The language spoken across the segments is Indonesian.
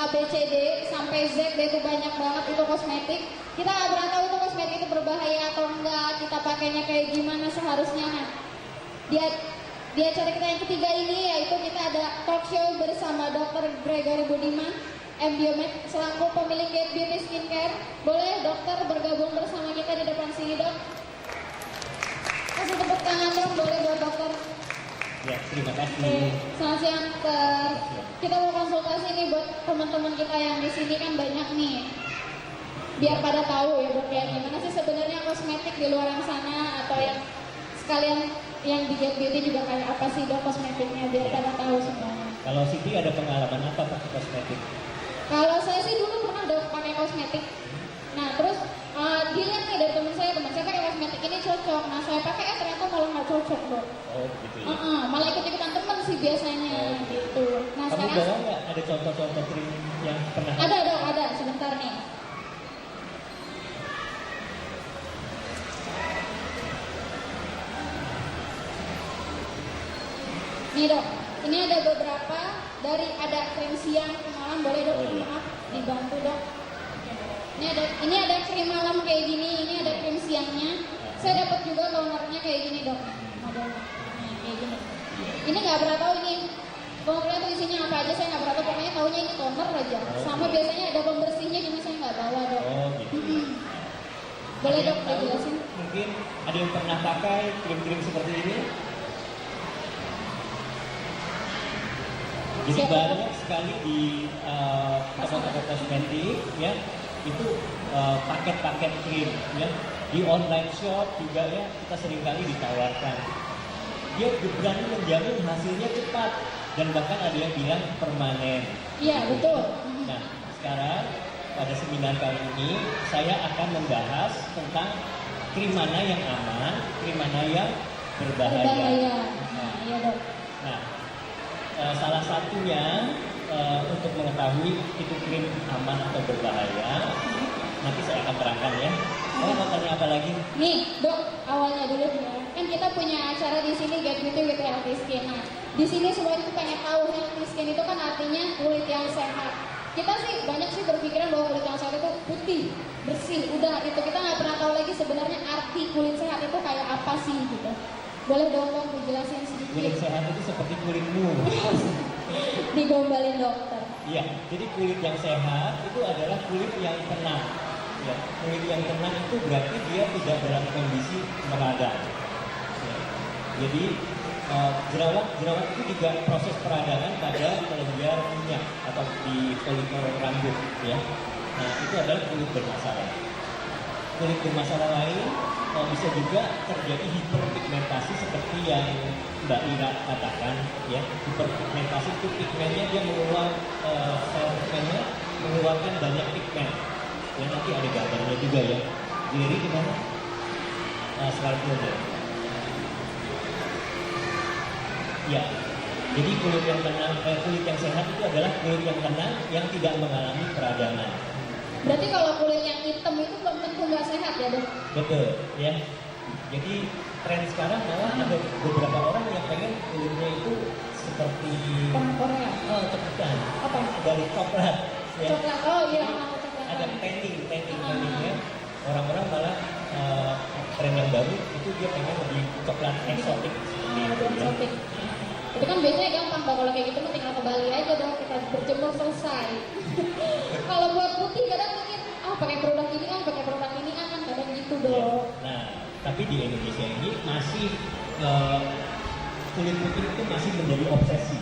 A, B, C, D sampai Z itu banyak banget itu kosmetik. Kita nggak pernah tahu itu kosmetik itu berbahaya atau enggak. Kita pakainya kayak gimana seharusnya. Nah, di acara kita yang ketiga ini yaitu kita ada talk show bersama Dr. Gregory Budiman, MBiomed selaku pemilik Get Beauty Skincare. Boleh dokter bergabung bersama kita di depan sini, Dok? Kasih tepuk tangan dong, boleh buat dokter. Ya, terima kasih. Selamat siang, dokter. Kita mau konsultasi nih buat teman-teman kita yang di sini kan banyak nih. Biar pada tahu ya, Dok, kayak gimana sih sebenarnya kosmetik di luar sana atau yang sekalian yang di Get Beauty juga kayak apa sih, Dok, kosmetiknya biar pada tahu semuanya. Kalau Siti ada pengalaman apa pakai kosmetik? Kalau saya sih dulu pernah dok pakai kosmetik. Nah terus dilihat nih dari teman saya pakai kosmetik ini cocok. Nah saya pakai ternyata malah nggak cocok dok. Oh gitu ya. Malah ikut-ikutan teman sih biasanya gitu. Nah Kamu sekarang bawa nggak ada contoh-contoh krim yang pernah? ada dok, ada sebentar nih. Nih dok, ini ada beberapa dari ada krim siang, krim malam, boleh dok, maaf dibantu dok. Ini ada krim malam kayak gini, ini ada krim siangnya. Saya dapat juga tonernya kayak gini dok, modelnya kayak gini. Ini nggak pernah tahu ini tonernya tuh isinya apa aja, saya nggak pernah tahu. Pokoknya tahunya ini toner aja. Sama biasanya ada pembersihnya, cuma saya nggak bawa dok. Oh gitu. Boleh Ada dok, yang tahu, dijelasin? mungkin ada yang pernah pakai krim-krim seperti ini? Jadi Siapa? banyak sekali di toko-toko kosmetik ya itu paket-paket krim ya, di online shop juga ya kita seringkali ditawarkan. Dia berani menjamin hasilnya cepat dan bahkan ada yang bilang permanen. Iya betul. Nah sekarang pada seminar kali ini saya akan membahas tentang krim mana yang aman, krim mana yang berbahaya. Berbahaya. Nah, iya dok. Nah, salah satunya untuk mengetahui itu krim aman atau berbahaya, nanti saya akan terangkan ya. Kamu mau tanya apa lagi? Nih, dok, awalnya dulu ya. Kan kita punya acara di sini Get Beauty with Healthy Skin. Nah, di sini semua itu pengen tahu healthy skin itu kan artinya kulit yang sehat. Kita sih banyak sih berpikiran bahwa kulit yang sehat itu putih, bersih, udah itu kita nggak pernah tahu lagi sebenarnya arti kulit sehat itu kayak apa sih gitu. Boleh dong dijelasin sedikit. Kulit sehat itu seperti kulitmu. Digombalin dokter. Iya, jadi kulit yang sehat itu adalah kulit yang tenang. Ya, kulit yang tenang itu berarti dia tidak dalam kondisi meradang. Ya. Jadi jerawat itu juga proses peradangan pada kelenjar minyak atau di folikel rambut. Ya, nah itu adalah kulit bermasalah. Kulit bermasalah lain bisa juga terjadi hiperpigmentasi seperti yang Mbak Ira katakan ya. Hiperpigmentasi itu pigmennya dia sel pigmennya mengeluarkan banyak pigmen. Ya nanti ada gambarnya juga ya. Jadi gimana? Slide aja. Ya. Jadi kulit yang tenang, kulit yang sehat itu adalah kulit yang tenang yang tidak mengalami peradangan. Berarti kalau kulit yang hitam itu belum tentu nggak sehat ya dok? Betul, ya. Jadi tren sekarang malah ada beberapa orang yang pengen kulitnya itu seperti Korea. cepetan. Apa? Dari coklat. Ya. Coklat. Oh iya. Ada tanning. Orang-orang malah tren yang baru itu dia pengen lebih coklat eksotik. Lebih eksotik. Itu kan biasanya gampang Pak, kalau kayak gitu tinggal ke Bali aja dong, kita berjemur selesai. Kalau buat putih kadang mungkin pakai produk ini kan kadang gitu dong. Nah, tapi di Indonesia ini masih kulit putih itu masih menjadi obsesi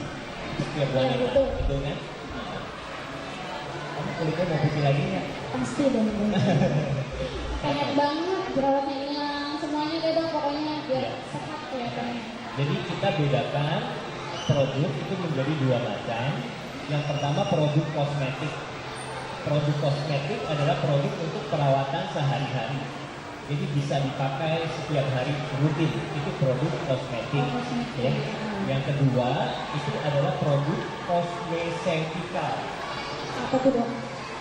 setiap wanita, betul kan? Nah, kamu kulitnya mau putih lagi nggak? Pasti dong. Pengen banget jerawatnya hilang, semuanya deh dong pokoknya biar sehat kelihatannya. Jadi kita bedakan produk itu menjadi dua macam. Yang pertama produk kosmetik. Produk kosmetik adalah produk untuk perawatan sehari-hari. Jadi bisa dipakai setiap hari rutin. Itu produk kosmetik. Ya. Yang kedua itu adalah produk kosmesetikal. Apa tuh dok?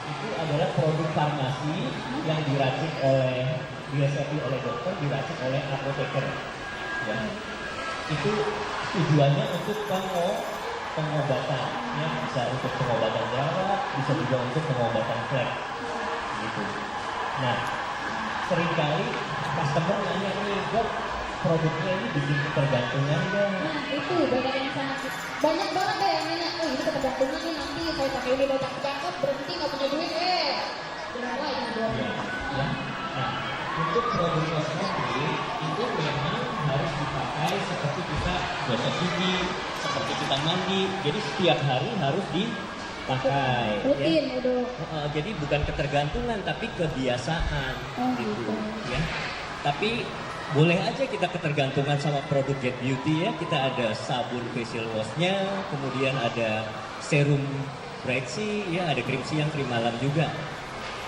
Itu adalah produk farmasi yang diracik oleh dokter, diracik oleh apoteker. Ya. Itu tujuannya untuk pengobatan, ya bisa untuk pengobatan jerawat, bisa juga untuk pengobatan flek gitu. Nah, seringkali customer nanya nih, Dok, produknya ini bikin ketergantungan dong. Nah itu banyak yang sangat banyak banget deh yang nanya, oh ini ketergantungan nih nanti saya pakai ini udah cakep berhenti nggak punya duit jangan lagi dong. Ya. Nah, untuk produk kosmetik itu memang harus dipakai seperti kita gosok gigi, seperti kita mandi. Jadi setiap hari harus dipakai. Rutin Ya. udah. Jadi bukan ketergantungan tapi kebiasaan gitu. Ya. Tapi boleh aja kita ketergantungan sama produk Get Beauty ya. Kita ada sabun facial wash-nya, kemudian ada serum brightsy, ya ada krim siang, krim malam juga.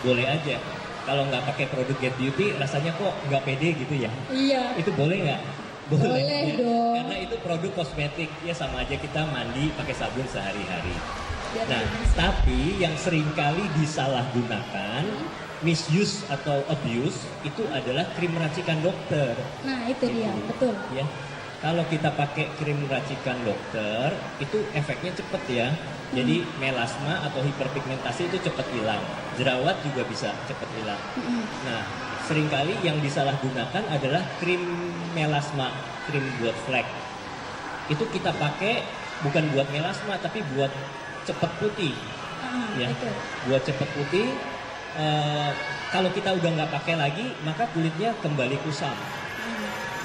Boleh aja. Kalau nggak pakai produk Get Beauty, rasanya kok nggak pede gitu ya? Iya. Itu boleh nggak? Boleh ya. dong. Karena itu produk kosmetik, ya sama aja kita mandi pakai sabun sehari-hari. Nah, tapi yang seringkali disalahgunakan, misuse atau abuse, itu adalah krim racikan dokter. Nah itu dia, betul. Ya, kalau kita pakai krim racikan dokter, itu efeknya cepet ya. Jadi melasma atau hiperpigmentasi itu cepat hilang. Jerawat juga bisa cepat hilang. Nah, seringkali yang disalahgunakan adalah krim melasma, krim buat flek. Itu kita pakai bukan buat melasma, tapi buat cepat putih. Ya, Betul. buat cepat putih. Kalau kita udah nggak pakai lagi, maka kulitnya kembali kusam.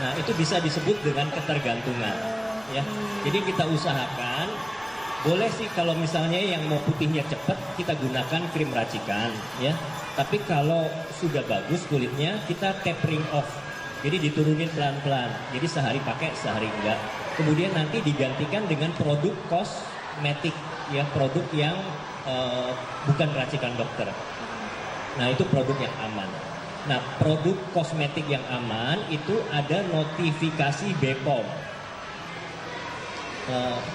Nah, itu bisa disebut dengan ketergantungan. Ya, jadi kita usahakan. Boleh sih kalau misalnya yang mau putihnya cepat kita gunakan krim racikan ya. Tapi kalau sudah bagus kulitnya kita tapering off. Jadi diturunin pelan-pelan. Jadi sehari pakai, sehari enggak. Kemudian nanti digantikan dengan produk kosmetik ya, produk yang bukan racikan dokter. Nah, itu produk yang aman. Nah, produk kosmetik yang aman itu ada notifikasi BPOM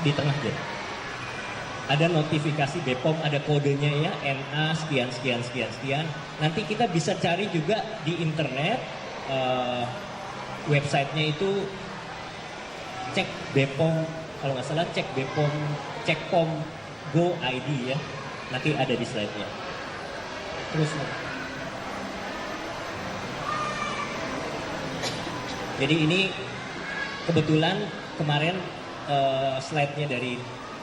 di tengah deh. Ada notifikasi BPOM, ada kodenya ya, NA sekian sekian sekian sekian. Nanti kita bisa cari juga di internet, websitenya itu cek BPOM, kalau nggak salah cek BPOM, cek POM Go ID ya. Nanti ada di slide-nya. Terus. Jadi ini kebetulan kemarin slide-nya dari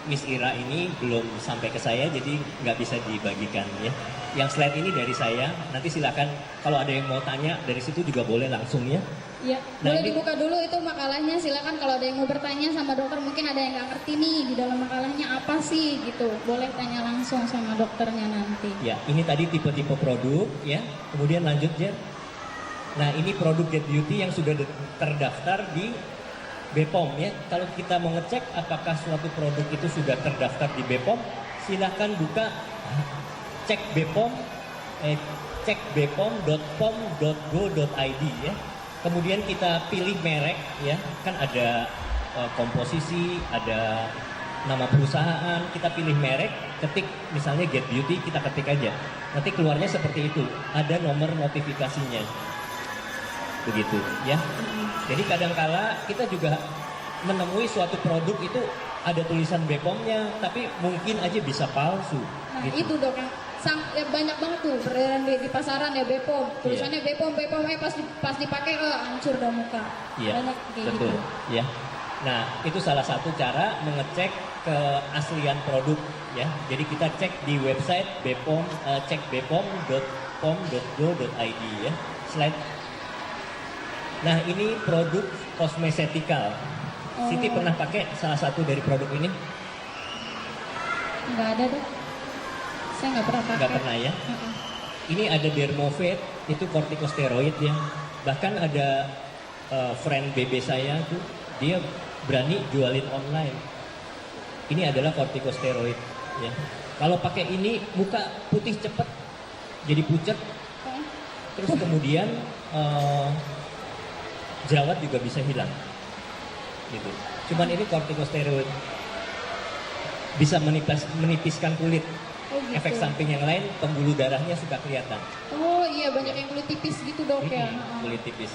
Miss Ira ini belum sampai ke saya, jadi nggak bisa dibagikan ya. Yang slide ini dari saya, nanti silakan kalau ada yang mau tanya dari situ juga boleh langsung ya. Iya, Nah, boleh ini- dibuka dulu itu makalahnya, silakan kalau ada yang mau bertanya sama dokter, mungkin ada yang nggak ngerti nih di dalam makalahnya apa sih gitu, boleh tanya langsung sama dokternya nanti. Ya, ini tadi tipe-tipe produk ya. Kemudian lanjut ya. Nah, ini produk Get Beauty yang sudah terdaftar di BPOM ya. Kalau kita mau ngecek apakah suatu produk itu sudah terdaftar di BPOM, silakan buka cek BPOM, cek bpom.pom.go.id ya. Kemudian kita pilih merek ya, kan ada komposisi, ada nama perusahaan, kita pilih merek, ketik misalnya Get Beauty, kita ketik aja. Nanti keluarnya seperti itu, ada nomor notifikasinya. Begitu ya. Jadi kadangkala kita juga menemui suatu produk itu ada tulisan BPOM-nya, tapi mungkin aja bisa palsu. Nah gitu. itu dok, yang ya banyak banget tuh beredaran di pasaran ya BPOM, tulisannya BPOM, pas dipakai hancur dah muka. Iya, Banyak kayak betul. gitu. Ya. Nah, itu salah satu cara mengecek keaslian produk ya. Jadi kita cek di website BPOM, cek bpom.pom.go.id ya. Slide. Nah, ini produk kosmetikal. Siti pernah pakai salah satu dari produk ini? Nggak ada dok, saya nggak pernah pakai. Nggak pernah ya? Ini ada Dermovet, itu kortikosteroid ya. Bahkan ada friend BB saya tuh, dia berani jualin online. Ini adalah kortikosteroid ya. Kalau pakai ini muka putih cepet, jadi pucet. Terus kemudian jerawat juga bisa hilang. Gitu. Cuman ini kortikosteroid bisa menipiskan kulit. Oh, gitu. Efek samping yang lain, pembuluh darahnya suka kelihatan. Oh iya, banyak yang kulit tipis gitu dok ya. Kulit tipis.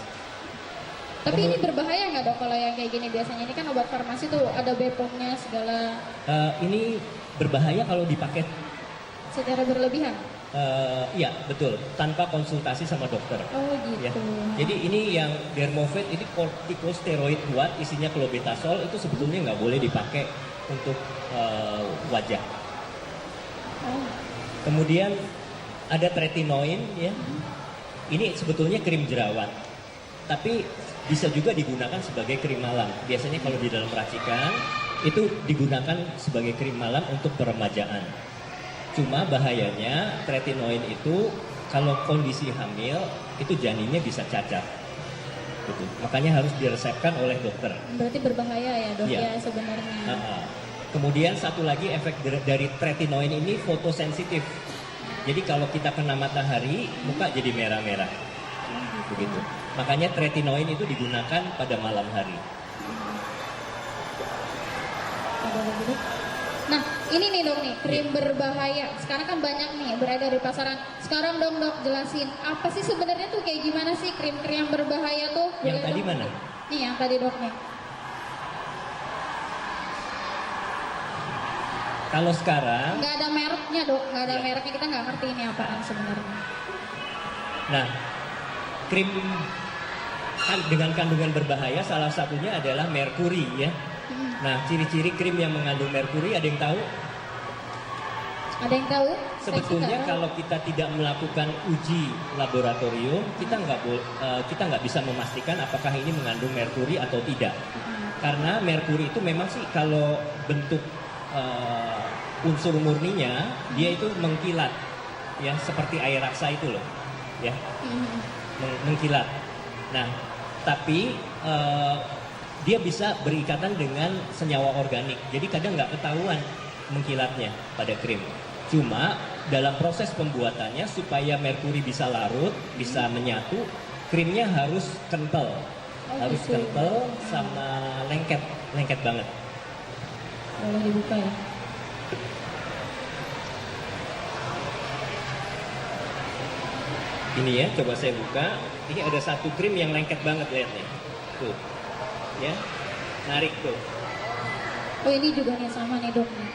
Tapi ini berbahaya nggak dok kalau yang kayak gini? Biasanya ini kan obat farmasi tuh ada BPOM-nya segala. Ini berbahaya kalau dipakai secara berlebihan. Iya betul, tanpa konsultasi sama dokter. Oh gitu. Ya. Jadi ini yang Dermovet ini kortikosteroid kuat, isinya clobetasol, itu sebetulnya nggak boleh dipakai untuk wajah. Oh. Kemudian ada tretinoin ya. Ini sebetulnya krim jerawat, tapi bisa juga digunakan sebagai krim malam. Biasanya kalau di dalam racikan itu digunakan sebagai krim malam untuk peremajaan. Cuma bahayanya tretinoin itu kalau kondisi hamil itu janinnya bisa cacat. Gitu. Makanya harus diresepkan oleh dokter. Berarti berbahaya ya dok Iya. ya sebenarnya. Kemudian satu lagi efek dari tretinoin ini fotosensitif. Jadi kalau kita kena matahari, muka jadi merah-merah. Begitu. Makanya tretinoin itu digunakan pada malam hari. Ada lagi dok? Nah ini nih dok nih krim berbahaya. Sekarang kan banyak nih beredar di pasaran. Sekarang dong dok jelasin apa sih sebenarnya tuh kayak gimana sih krim-krim yang berbahaya tuh? Yang Boleh, tadi dok? mana? Nih yang tadi dok nih. Kalau sekarang, Nggak ada mereknya dok, nggak ada Iya. mereknya, kita nggak ngerti ini apaan sebenarnya. nah, krim dengan kandungan berbahaya salah satunya adalah merkuri ya. Nah, ciri-ciri krim yang mengandung merkuri ada yang tahu? Ada yang tahu? Saya sih Sebetulnya nggak tahu. kalau kita tidak melakukan uji laboratorium, kita nggak bisa memastikan apakah ini mengandung merkuri atau tidak. Karena merkuri itu memang sih kalau bentuk unsur murninya dia itu mengkilat, ya seperti air raksa itu loh, ya mengkilat. Nah, tapi dia bisa berikatan dengan senyawa organik. Jadi kadang nggak ketahuan mengkilatnya pada krim. Cuma dalam proses pembuatannya supaya merkuri bisa larut, bisa menyatu, krimnya harus kental. Harus gitu. kental sama lengket, lengket banget. Boleh dibuka ya. Ini ya, coba saya buka. Ini ada satu krim yang lengket banget, lihat nih. Tuh. Ya. Narik tuh. Oh ini juga nih sama nih dok nih.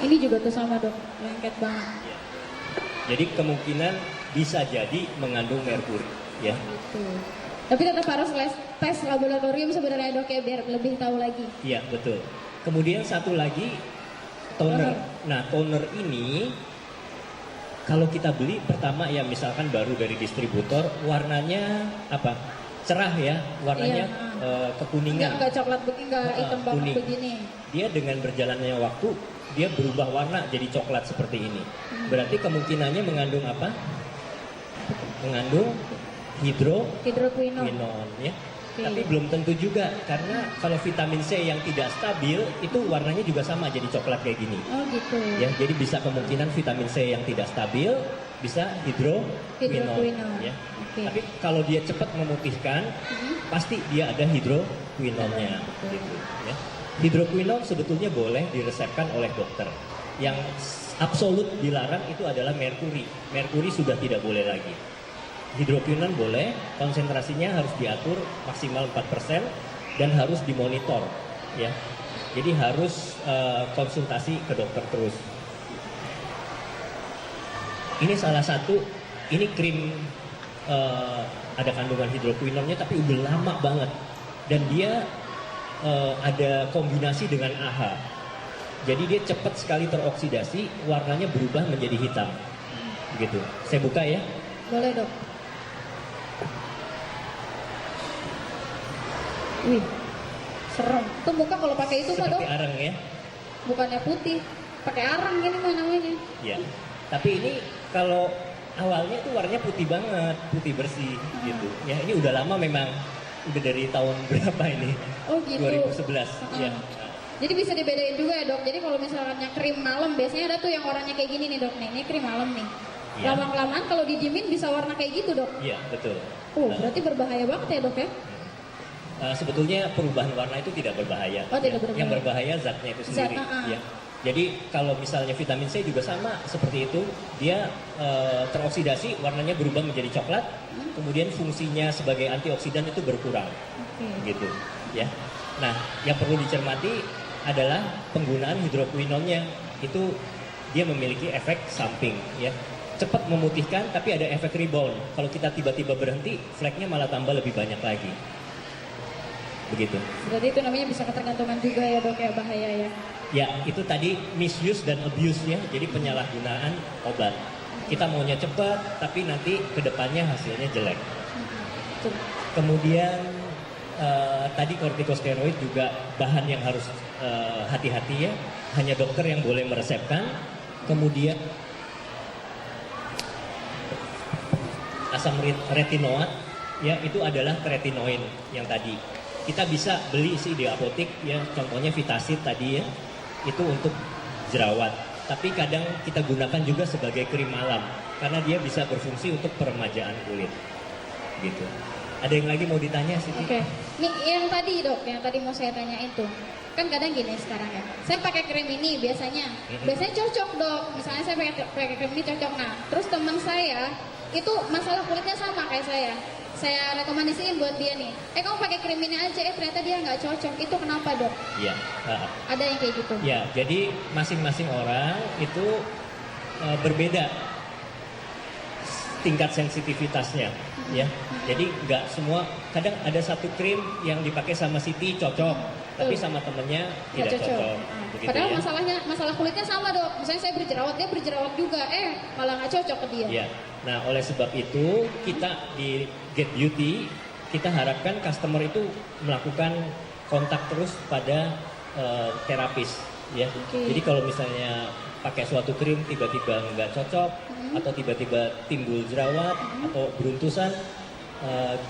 Ini juga tuh sama dok, lengket banget. Ya. Jadi kemungkinan bisa jadi mengandung merkuri, ya. Gitu. Tapi tetap harus tes laboratorium sebenarnya dok ya biar lebih tahu lagi. Iya, betul. Kemudian satu lagi toner. Nah, toner ini kalau kita beli pertama ya misalkan baru dari distributor, warnanya apa? Cerah ya, warnanya kekuningan. Nggak coklat begini, nggak hitam banget kuning. begini. Dia dengan berjalannya waktu dia berubah warna jadi coklat seperti ini. Berarti kemungkinannya mengandung apa? Mengandung hidroquinon Hidroquinon. ya. Tapi belum tentu juga karena kalau vitamin C yang tidak stabil itu warnanya juga sama jadi coklat kayak gini. Oh gitu. Ya, jadi bisa kemungkinan vitamin C yang tidak stabil bisa hidroquinon. Ya. Oke. Tapi kalau dia cepat memutihkan, pasti dia ada hidroquinonnya. Gitu, ya. Hidroquinon sebetulnya boleh diresepkan oleh dokter. Yang absolut dilarang itu adalah merkuri. Merkuri sudah tidak boleh lagi. Hidroquinon boleh, konsentrasinya harus diatur maksimal 4% dan harus dimonitor, ya. Jadi harus konsultasi ke dokter terus. Ini salah satu, ini krim ada kandungan hidroquinonnya tapi udah lama banget dan dia ada kombinasi dengan AHA. Jadi dia cepat sekali teroksidasi, warnanya berubah menjadi hitam. Begitu. Saya buka ya. Boleh dok. Wih, serem. Tuh muka kalau pakai itu mah dok, Seperti arang ya. bukannya putih, pakai arang gini mah namanya. Ya. Tapi ini kalau awalnya itu warnanya putih banget, putih bersih gitu. Ya, ini udah lama memang. Udah dari tahun berapa ini? Oh gitu. 2011. Ya. Jadi bisa dibedain juga ya dok. Jadi kalau misalnya krim malam, biasanya ada tuh yang warnanya kayak gini nih dok. Nih, ini krim malam nih. Iya. Lama-kelamaan kalau didiemin bisa warna kayak gitu dok. Iya, betul. Oh Nah, berarti berbahaya banget ya dok ya. sebetulnya perubahan warna itu tidak berbahaya. Oh, tidak Ya. berbahaya. Yang berbahaya zatnya itu Zat, sendiri. Ya. Jadi kalau misalnya vitamin C juga sama seperti itu, dia teroksidasi, warnanya berubah menjadi coklat, kemudian fungsinya sebagai antioksidan itu berkurang, Oke. gitu. Ya. Nah, yang perlu dicermati adalah penggunaan hidroquinonnya. Itu dia memiliki efek samping, ya. Cepat memutihkan, tapi ada efek rebound. Kalau kita tiba-tiba berhenti, fleknya malah tambah lebih banyak lagi. Begitu. Berarti itu namanya bisa ketergantungan juga ya dok, ya bahaya ya. Ya, itu tadi misuse dan abuse ya, jadi penyalahgunaan obat. Kita maunya cepat, tapi nanti kedepannya hasilnya jelek. Kemudian tadi kortikosteroid juga bahan yang harus hati-hati ya, hanya dokter yang boleh meresepkan. Kemudian asam retinoat ya, itu adalah tretinoin yang tadi. Kita bisa beli sih di apotik ya, contohnya Vitasid tadi ya, itu untuk jerawat. Tapi kadang kita gunakan juga sebagai krim malam karena dia bisa berfungsi untuk peremajaan kulit. Gitu. Ada yang lagi mau ditanya sih? Oke. Nih yang tadi dok, yang tadi mau saya tanya itu. Kan kadang gini sekarang ya. Saya pakai krim ini biasanya cocok dok. Misalnya saya pakai krim ini cocok. Nah, terus teman saya itu masalah kulitnya sama kayak saya. Saya rekomendasiin buat dia nih. Kamu pakai krim ini aja. Ternyata dia nggak cocok. Itu kenapa dok? Iya. Ada yang kayak gitu. Ya, jadi masing-masing orang itu berbeda tingkat sensitivitasnya, ya. Jadi nggak semua. Kadang ada satu krim yang dipakai sama Siti cocok, tapi sama temennya tidak cocok. Begitu, padahal ya? masalah kulitnya sama dok. Misalnya saya berjerawat, dia berjerawat juga. Malah nggak cocok ke dia. Ya. Nah, oleh sebab itu kita di Get Beauty kita harapkan customer itu melakukan kontak terus pada terapis, ya. Jadi kalau misalnya pakai suatu krim tiba-tiba nggak cocok atau tiba-tiba timbul jerawat atau beruntusan,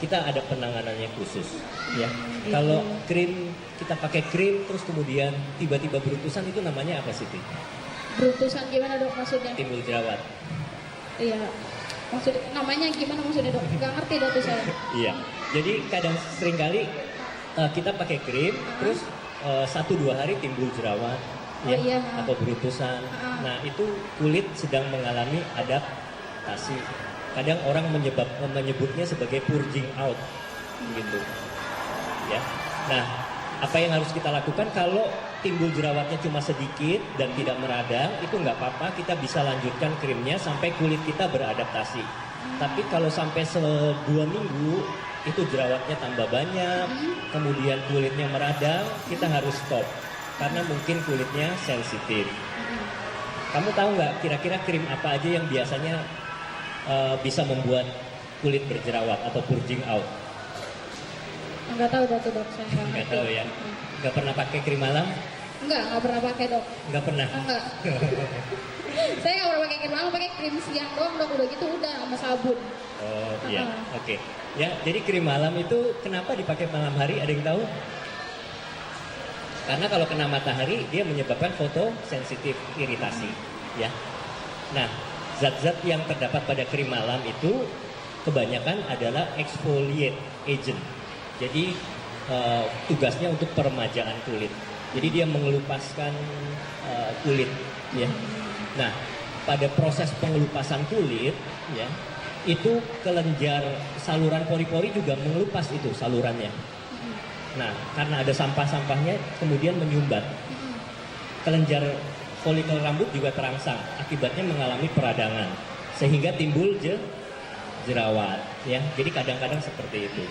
kita ada penanganannya khusus, ya. Kalau krim kita pakai krim terus kemudian tiba-tiba beruntusan, itu namanya apa sih? Beruntusan gimana dok maksudnya? Timbul jerawat. Iya. Namanya gimana maksudnya dok? Nggak ngerti dok tuh saya. Iya. Jadi kadang seringkali kita pakai krim terus 1-2 hari timbul jerawat. Ya, iya. Atau beruntusan. Nah, itu kulit sedang mengalami adaptasi. Kadang orang menyebutnya sebagai purging out, gitu. Ya. Nah, apa yang harus kita lakukan kalau timbul jerawatnya cuma sedikit dan tidak meradang, itu nggak apa-apa, kita bisa lanjutkan krimnya sampai kulit kita beradaptasi. Tapi kalau sampai 2 minggu itu jerawatnya tambah banyak, kemudian kulitnya meradang, kita harus stop. Karena mungkin kulitnya sensitif. Kamu tahu nggak kira-kira krim apa aja yang biasanya bisa membuat kulit berjerawat atau purging out? Nggak tahu dok, saya Nggak tahu ya. Nggak pernah pakai krim malam? Nggak pernah pakai dok. Nggak pernah. Enggak. Saya nggak pernah pakai krim malam, pakai krim siang doang dok. Udah gitu udah sama sabun. Oh iya, oke. Ya, jadi krim malam itu kenapa dipakai malam hari? Ada yang tahu? Karena kalau kena matahari dia menyebabkan fotosensitif, iritasi, ya. Nah, zat-zat yang terdapat pada krim malam itu kebanyakan adalah exfoliate agent. Jadi tugasnya untuk peremajaan kulit. Jadi dia mengelupaskan kulit, ya. Nah, pada proses pengelupasan kulit, ya, itu kelenjar saluran pori-pori juga mengelupas itu salurannya. Nah, karena ada sampah-sampahnya kemudian menyumbat. Kelenjar folikel rambut juga terangsang, akibatnya mengalami peradangan sehingga timbul jerawat, ya. Jadi kadang-kadang seperti itu.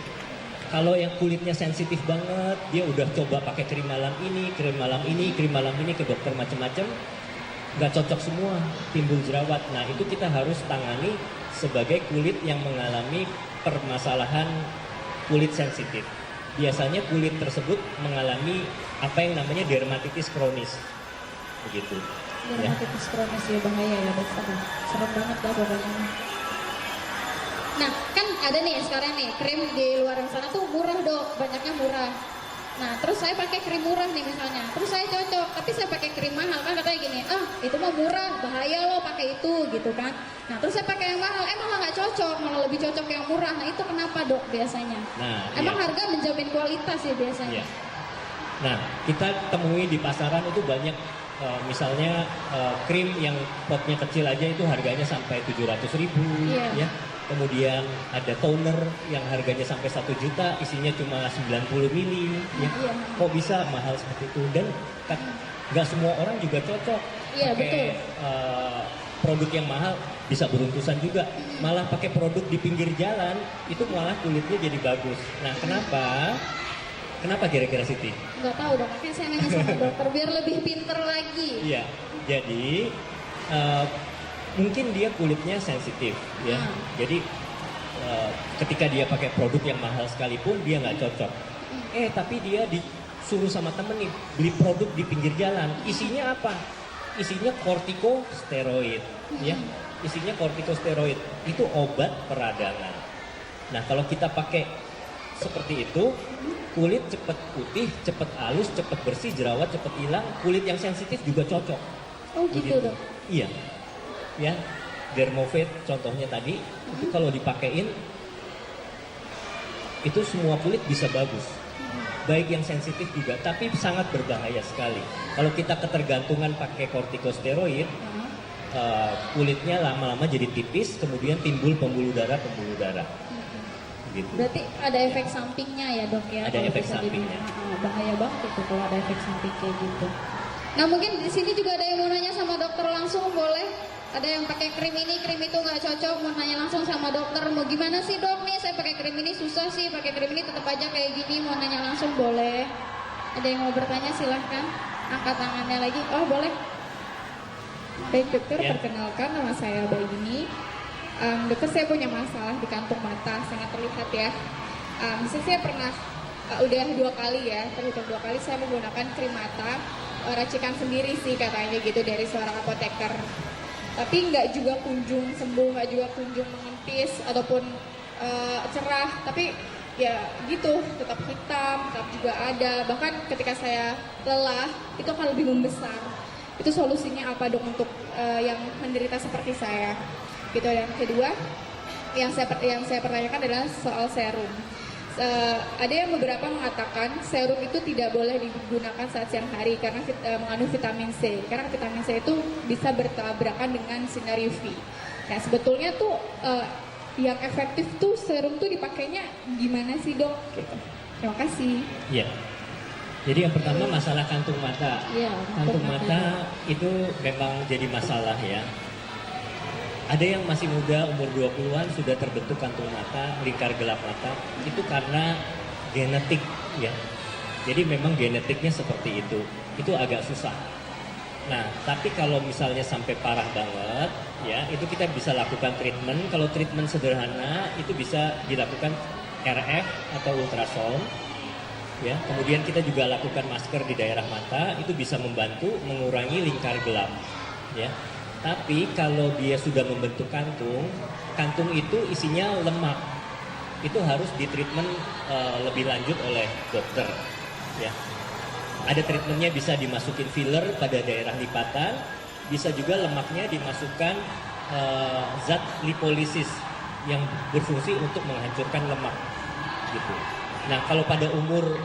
Kalau yang kulitnya sensitif banget, dia udah coba pakai krim malam ini ke dokter macam-macam, nggak cocok semua, timbul jerawat. Nah, itu kita harus tangani sebagai kulit yang mengalami permasalahan kulit sensitif. Biasanya kulit tersebut mengalami apa yang namanya dermatitis kronis, begitu. Dermatitis kronis ya, bahaya ya dok. Serem banget dah pokoknya. Nah, kan ada nih sekarang nih krim di luar sana tuh murah dok, banyaknya murah. Nah, terus saya pakai krim murah nih misalnya, terus saya cocok, tapi saya pakai krim mahal kan katanya gini, itu mah murah, bahaya lo pakai itu gitu kan. Nah, terus saya pakai yang mahal, malah nggak cocok, malah lebih cocok yang murah. Nah, itu kenapa dok biasanya? Nah, emang harga menjamin kualitas ya biasanya? Iya. Nah, kita temui di pasaran itu banyak, misalnya krim yang potnya kecil aja itu harganya sampai 700.000, ya. Kemudian ada toner yang harganya sampai 1 juta, isinya cuma 90 mili. Ya. Iya. Kok bisa mahal seperti itu? Dan nggak semua orang juga cocok Iya, pakai betul. produk yang mahal, bisa beruntusan juga. Malah pakai produk di pinggir jalan, itu malah kulitnya jadi bagus. Nah, kenapa? Kenapa kira-kira Siti? Nggak tahu dong, makanya saya nanya sama dokter biar lebih pinter lagi. Iya, jadi mungkin dia kulitnya sensitif, ya. Jadi ketika dia pakai produk yang mahal sekalipun dia nggak cocok. Tapi dia disuruh sama temen nih beli produk di pinggir jalan. Isinya apa? Isinya kortikosteroid, ya. Isinya kortikosteroid. Itu obat peradangan. Nah, kalau kita pakai seperti itu, kulit cepat putih, cepat halus, cepat bersih, jerawat cepat hilang. Kulit yang sensitif juga cocok. Oh gitu dok. Iya, ya. Dermovate contohnya tadi, itu kalau dipakein, itu semua kulit bisa bagus. Baik yang sensitif juga, tapi sangat berbahaya sekali. Kalau kita ketergantungan pakai kortikosteroid, kulitnya lama-lama jadi tipis, kemudian timbul pembuluh darah. Gitu. Berarti ada efek sampingnya ya dok ya? Ada kalau efek bisa sampingnya. dibilang. Bahaya banget itu kalau ada efek samping kayak gitu. Nah mungkin di sini juga ada yang mau nanya sama dokter langsung, boleh? Ada yang pakai krim ini, krim itu nggak cocok, mau nanya langsung sama dokter. Mau gimana sih dok nih? Saya pakai krim ini susah sih, pakai krim ini tetap aja kayak gini. Mau nanya langsung boleh? Ada yang mau bertanya silahkan. Angkat tangannya lagi. Oh boleh. Baik dokter, Ya. perkenalkan nama saya Baini. Dokter, saya punya masalah di kantung mata, sangat terlihat ya. Saya pernah udah 2 kali ya, terhitung 2 kali saya menggunakan krim mata racikan sendiri sih katanya gitu dari seorang apoteker. Tapi nggak juga kunjung sembuh, nggak juga kunjung mengempis ataupun cerah. Tapi ya gitu, tetap hitam, tetap juga ada. Bahkan ketika saya lelah itu akan lebih membesar. Itu solusinya apa dok untuk yang menderita seperti saya? Gitu. Yang kedua yang saya pertanyakan adalah soal serum. Ada yang beberapa mengatakan serum itu tidak boleh digunakan saat siang hari karena mengandung vitamin C. Karena vitamin C itu bisa bertabrakan dengan sinar UV. Nah sebetulnya tuh yang efektif tuh serum tuh dipakainya gimana sih dok? Gitu. Terima kasih. Iya. Jadi yang pertama masalah kantung mata. Iya, Kantung mata itu memang jadi masalah ya. Ada yang masih muda, umur 20-an sudah terbentuk kantung mata, lingkar gelap mata. Itu karena genetik ya. Jadi memang genetiknya seperti itu. Itu agak susah. Nah, tapi kalau misalnya sampai parah banget, ya itu kita bisa lakukan treatment. Kalau treatment sederhana itu bisa dilakukan RF atau ultrasound. Ya, kemudian kita juga lakukan masker di daerah mata, itu bisa membantu mengurangi lingkar gelap. Ya. Tapi kalau dia sudah membentuk kantung, kantung itu isinya lemak. Itu harus ditreatment lebih lanjut oleh dokter. Ya. Ada treatmentnya, bisa dimasukin filler pada daerah lipatan, bisa juga lemaknya dimasukkan zat lipolisis yang berfungsi untuk menghancurkan lemak. Gitu. Nah kalau pada umur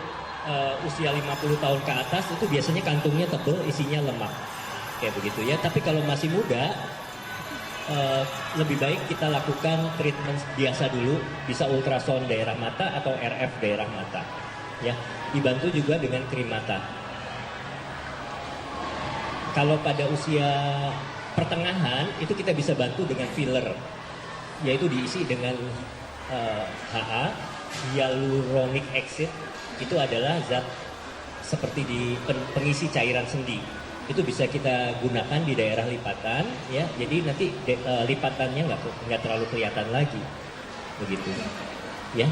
usia 50 tahun ke atas itu biasanya kantungnya tebal, isinya lemak. Kayak begitu ya. Tapi kalau masih muda, lebih baik kita lakukan treatment biasa dulu, bisa ultrasound daerah mata atau RF daerah mata. Ya, dibantu juga dengan krim mata. Kalau pada usia pertengahan itu kita bisa bantu dengan filler, yaitu diisi dengan HA, hyaluronic acid. Itu adalah zat seperti di pengisi cairan sendi. Itu bisa kita gunakan di daerah lipatan, ya. Jadi nanti lipatannya nggak terlalu kelihatan lagi, begitu, ya.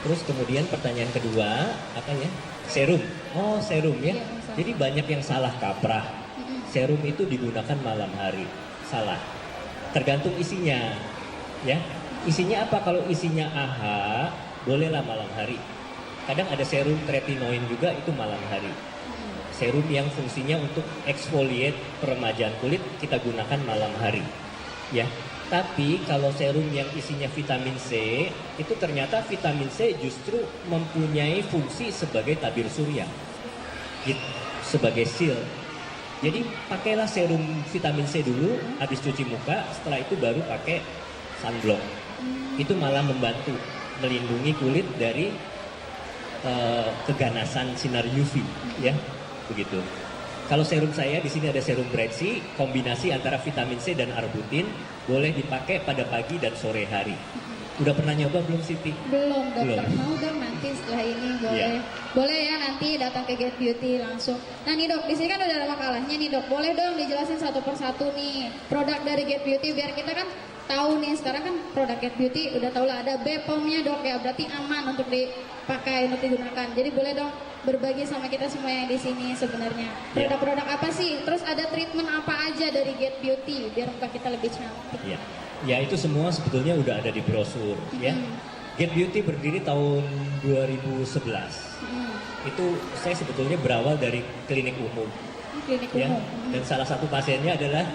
Terus kemudian pertanyaan kedua apa ya? Serum. Oh serum ya. Jadi banyak yang salah kaprah. Serum itu digunakan malam hari. Salah. Tergantung isinya, ya. Isinya apa? Kalau isinya AHA, bolehlah malam hari. Kadang ada serum tretinoin juga, itu malam hari. Serum yang fungsinya untuk exfoliate peremajaan kulit kita gunakan malam hari, ya. Tapi kalau serum yang isinya vitamin C, itu ternyata vitamin C justru mempunyai fungsi sebagai tabir surya, gitu, sebagai shield. Jadi pakailah serum vitamin C dulu, habis cuci muka, setelah itu baru pakai sunblock. itu malah membantu melindungi kulit dari keganasan sinar UV, ya, begitu. Kalau serum saya di sini ada serum Bright C, kombinasi antara vitamin C dan arbutin, boleh dipakai pada pagi dan sore hari. Udah pernah nyoba belum Siti? Belum dokter, Belum. mau dong nanti setelah ini boleh. Iya. Boleh ya nanti datang ke Get Beauty langsung. Nah nih dok, di sini kan udah ada makalahnya nih dok. Boleh dong dijelasin satu persatu nih produk dari Get Beauty biar kita kan tahu nih sekarang kan produk Get Beauty udah tau lah ada BPOM-nya dok ya, berarti aman untuk dipakai untuk digunakan. Jadi boleh dong berbagi sama kita semua yang di sini sebenarnya. Iya. Produk-produk apa sih? Terus ada treatment apa aja dari Get Beauty biar muka kita lebih cantik. Ya. Ya itu semua sebetulnya udah ada di brosur, ya. Get Beauty berdiri tahun 2011. Itu saya sebetulnya berawal dari klinik umum, Klinik ya. umum. Dan salah satu pasiennya adalah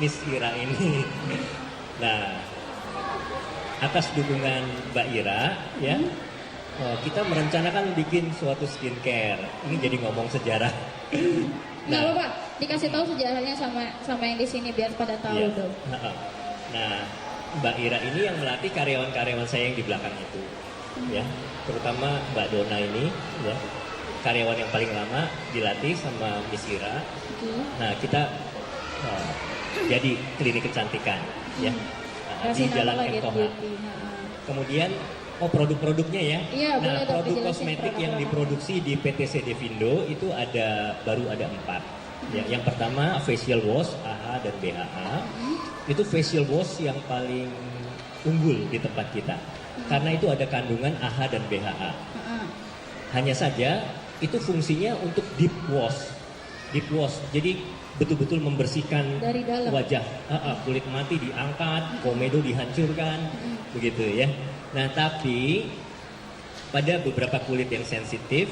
Miss Ira ini. Nah, atas dukungan Mbak Ira, ya, kita merencanakan bikin suatu skincare. Ini jadi ngomong sejarah. Nggak lupa dikasih tahu sejarahnya sama yang di sini biar pada tahu Iya. dong. Nah, Mbak Ira ini yang melatih karyawan-karyawan saya yang di belakang itu, ya, terutama Mbak Dona ini, ya, karyawan yang paling lama dilatih sama Miss Ira. Oke. Nah, kita jadi klinik kecantikan, ya, di Kasih Jalan nama lagi M. Toha. Beauty. Kemudian, produk-produknya ya. Iya, boleh Nah, dong produk dijelasin kosmetik yang produk-produk. diproduksi di PT Devindo itu baru ada 4. Ya, yang pertama facial wash AHA dan BHA. Itu facial wash yang paling unggul di tempat kita. Karena itu ada kandungan AHA dan BHA. Hanya saja itu fungsinya untuk deep wash. Deep wash. Jadi betul-betul membersihkan Dari dalam. wajah. Kulit mati diangkat, komedo dihancurkan, begitu ya. Nah, tapi pada beberapa kulit yang sensitif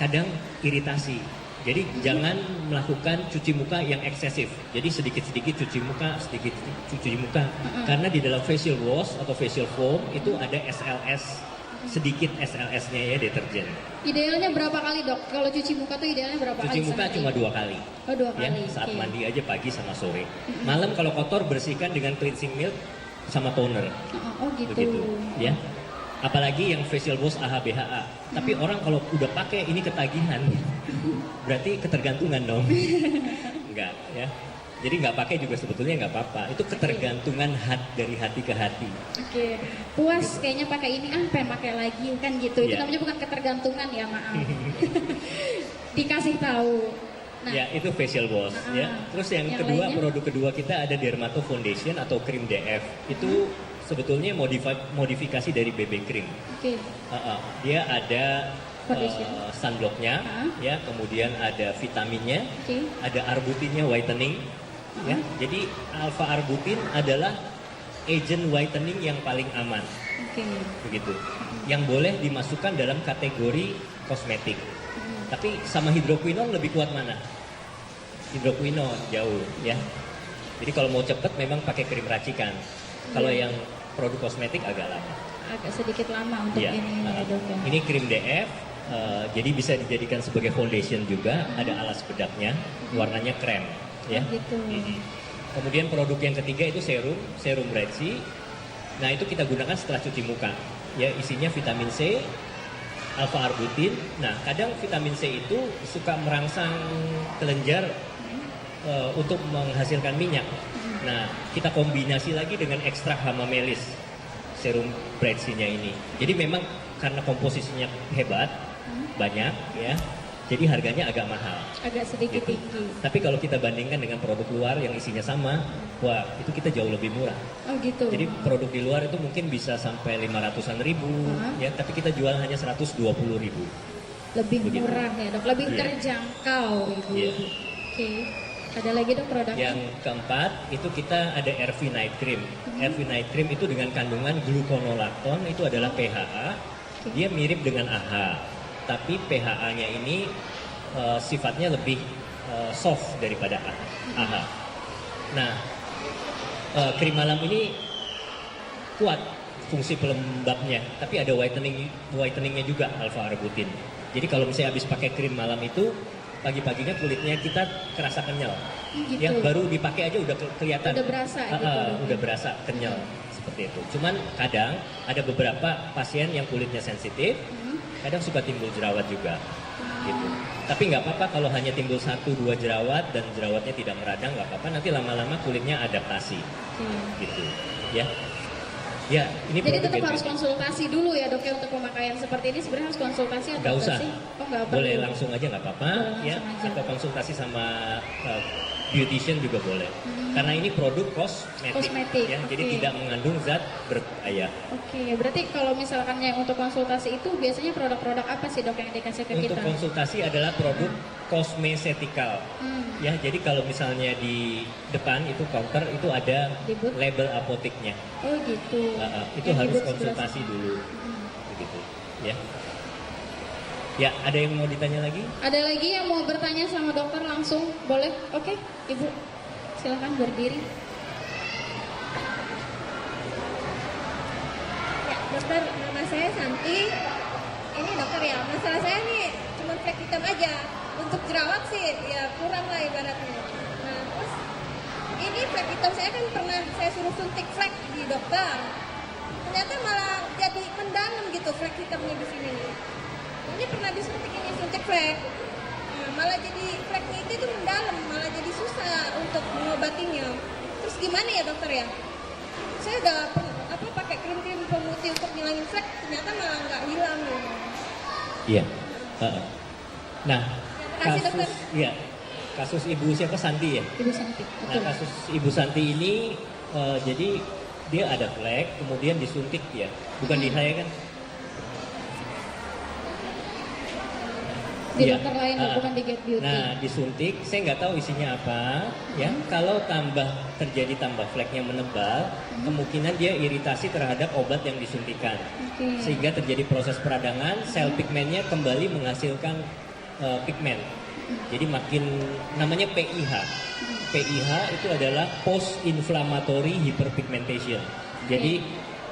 kadang iritasi. Jadi jangan melakukan cuci muka yang eksesif. Jadi sedikit-sedikit cuci muka, sedikit cuci muka. Karena di dalam facial wash atau facial foam itu ada SLS, sedikit SLS-nya ya, deterjen. Idealnya berapa kali dok? Kalau cuci muka tuh idealnya berapa Cuci kali? muka sehari? cuma 2 kali. Oh 2 Ya, kali. saat Oke. mandi aja pagi sama sore. Malam kalau kotor bersihkan dengan cleansing milk sama toner. Oh gitu. Begitu, ya. Apalagi yang facial wash AHA BHA. Tapi orang kalau udah pakai ini ketagihan, berarti ketergantungan dong. Enggak, ya. Jadi nggak pakai juga sebetulnya nggak apa-apa. Itu ketergantungan dari hati ke hati. Oke. Puas kayaknya pakai ini pengen pakai lagi kan gitu. Itu Iya. namanya bukan ketergantungan ya, maaf. Dikasih tahu. Nah, Ya, itu facial wash, ya. Terus yang kedua, lainnya? produk kedua kita ada Dermato Foundation atau krim DF. Itu sebetulnya modifikasi dari BB cream. Oke. Dia ada Foundation. sunblocknya, ya, kemudian ada vitaminnya, Oke. ada arbutinnya whitening, ya. Jadi alpha arbutin adalah agent whitening yang paling aman, Oke. begitu. Yang boleh dimasukkan dalam kategori kosmetik. Tapi sama hidroquinone lebih kuat mana? Hidroquinone jauh, ya. Jadi kalau mau cepet memang pakai krim racikan. Kalau yang produk kosmetik agak lama. Agak sedikit lama untuk Iya. ini ya dok ya. Ini krim DF, jadi bisa dijadikan sebagai foundation juga. Ada alas bedaknya, warnanya krem, ya. Gitu. Kemudian produk yang ketiga itu serum Bright C. Nah itu kita gunakan setelah cuci muka. Ya, isinya vitamin C, alpha arbutin. Nah kadang vitamin C itu suka merangsang kelenjar untuk menghasilkan minyak. Nah kita kombinasi lagi dengan ekstrak hamamelis, serum Bright C-nya ini. Jadi memang karena komposisinya hebat, banyak ya. Jadi harganya agak mahal. Agak sedikit Gitu. tinggi. Tapi kalau kita bandingkan dengan produk luar yang isinya sama, wah itu kita jauh lebih murah. Oh gitu. Jadi produk di luar itu mungkin bisa sampai 500-an ribu, ya, tapi kita jual hanya 120.000. lebih begitu. murah ya dok, lebih Iya. terjangkau ibu. Iya. Oke. Ada lagi dok produknya? Yang keempat itu kita ada RV Night Cream. RV Night Cream itu dengan kandungan gluconolactone itu adalah PHA. Dia mirip dengan AHA, tapi PHA-nya ini sifatnya lebih soft daripada AHA. Nah, krim malam ini kuat fungsi pelembabnya, tapi ada whiteningnya juga alpha arbutin. Jadi kalau misalnya habis pakai krim malam itu pagi-paginya kulitnya kita kerasa kenyal. Gitu. Ya baru dipakai aja udah kelihatan. Udah berasa gitu. Udah berasa kenyal seperti itu. Cuman kadang ada beberapa pasien yang kulitnya sensitif, kadang suka timbul jerawat juga, gitu. Tapi nggak apa-apa kalau hanya timbul 1-2 jerawat dan jerawatnya tidak meradang, nggak apa-apa. Nanti lama-lama kulitnya adaptasi, gitu, ya. Ya, ini Jadi produk tetap Get harus Beauty. konsultasi dulu ya dok ya untuk pemakaian seperti ini sebenarnya harus konsultasi atau Nggak usah. sih? Oh nggak Boleh perlu. langsung aja nggak apa-apa, Boleh ya. langsung aja. Atau konsultasi sama beautician juga boleh. Karena ini produk kosmetik, ya. Jadi oke. tidak mengandung zat berbahaya. Oke, berarti kalau misalkan yang untuk konsultasi itu biasanya produk-produk apa sih dok yang dikasih ke Untuk kita? konsultasi adalah produk kosmetikal. Ya, jadi kalau misalnya di depan itu counter itu ada Di booth? label apoteknya. Oh gitu. Itu Yang di harus booth sebelah konsultasi sana. dulu, begitu. Ya. Ya, ada yang mau ditanya lagi? Ada lagi yang mau bertanya sama dokter langsung? Boleh? Oke, ibu silakan berdiri. Ya, dokter, nama saya Santi. Ini dokter ya, masalah saya nih cuma flek hitam aja. Untuk jerawat sih ya kurang lah ibaratnya. Nah, terus ini flek hitam saya kan pernah saya suruh suntik flek di dokter. Ternyata malah jadi mendalam gitu flek hitamnya di sini nih. Ini pernah disuntik ini suntik flek. Nah, malah jadi fleknya itu mendalam, malah jadi susah untuk mengobatinya. Terus gimana ya dokter ya? Saya udah pakai krim-krim pemutih untuk ngilangin flek, ternyata malah nggak hilang loh. Iya. Nah, Terima kasih, kasus dokter. ya, kasus Ibu siapa Santi ya? Ibu Santi. Nah, Betul. kasus Ibu Santi ini jadi dia ada flek, kemudian disuntik ya, bukan di saya kan? Di Iya. dokter lain bukan di Get Beauty. Nah, disuntik, saya nggak tahu isinya apa, ya. Kalau terjadi tambah fleknya menebal, kemungkinan dia iritasi terhadap obat yang disuntikan, Oke. sehingga terjadi proses peradangan, sel pigmennya kembali menghasilkan pigmen. Jadi makin namanya PIH. PIH itu adalah post inflammatory hyperpigmentation. Jadi